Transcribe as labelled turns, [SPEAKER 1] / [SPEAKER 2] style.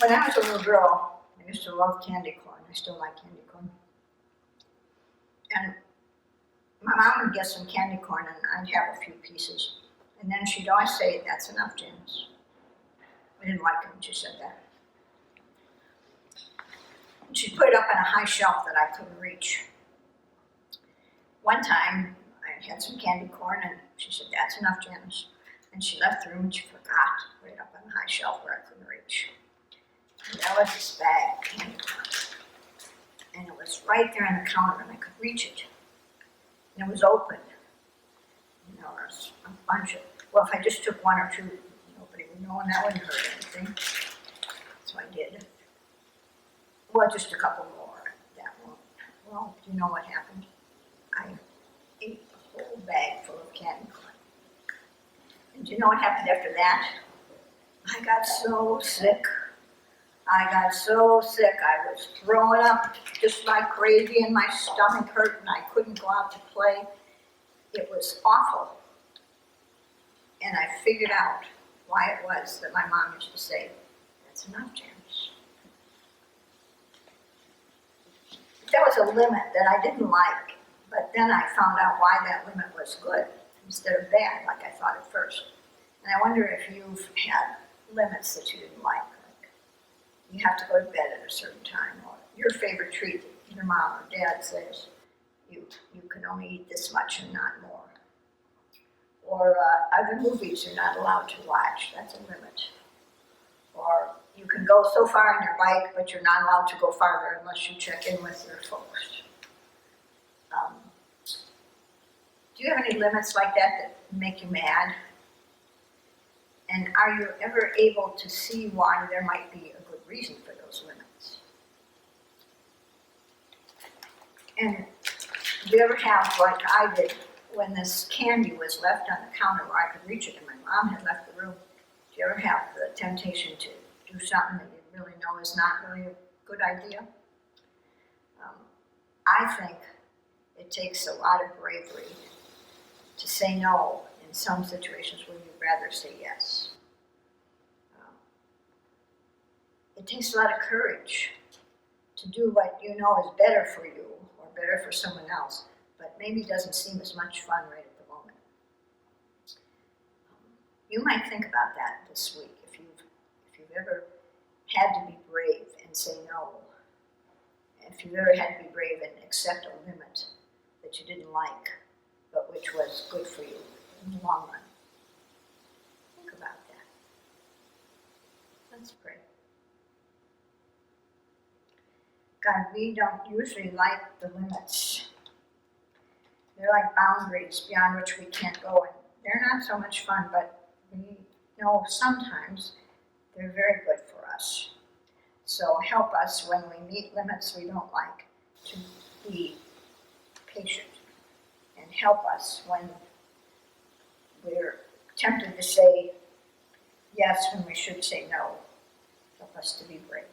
[SPEAKER 1] When I was a little girl, I used to love candy corn. I still like candy corn. And my mom would get some candy corn and I'd have a few pieces. And then she'd always say, "That's enough, Janice." I didn't like it when she said that. And she'd put it up on a high shelf that I couldn't reach. One time, I had some candy corn and she said, "That's enough, Janice." And she left the room and she forgot to put it up on the high shelf where I couldn't reach. And there was this bag of candy corn. And it was right there on the counter and I could reach it. And it was open. And there was a bunch of, well, if I just took one or two, nobody would know and that wouldn't hurt anything. So I did. Well, just a couple more. That won't. Well, do you know what happened? I ate a whole bag full of candy corn. And do you know what happened after that? I got so sick. I was throwing up just like crazy and my stomach hurt and I couldn't go out to play. It was awful. And I figured out why it was that my mom used to say, "That's enough, Janice." That was a limit that I didn't like, but then I found out why that limit was good instead of bad, like I thought at first. And I wonder if you've had limits that you didn't like you have to go to bed at a certain time, or your favorite treat that your mom or dad says you can only eat this much and not more. Or other movies you're not allowed to watch, that's a limit. Or you can go so far on your bike, but you're not allowed to go farther unless you check in with your folks. Do you have any limits like that make you mad? And are you ever able to see why there might be a good reason for those limits? And do you ever have, like I did, when this candy was left on the counter where I could reach it and my mom had left the room, do you ever have the temptation to do something that you really know is not really a good idea? I think it takes a lot of bravery to say no in some situations where you'd rather say yes. It takes a lot of courage to do what you know is better for you or better for someone else, but maybe doesn't seem as much fun right at the moment. You might think about that this week if you've ever had to be brave and say no. If you've ever had to be brave and accept a limit that you didn't like, but which was good for you in the long run. Think about that. Let's pray. God, we don't usually like the limits. They're like boundaries beyond which we can't go, and they're not so much fun, but we know sometimes they're very good for us. So help us when we meet limits we don't like to be patient, and help us when we're tempted to say yes when we should say no. Help us to be brave.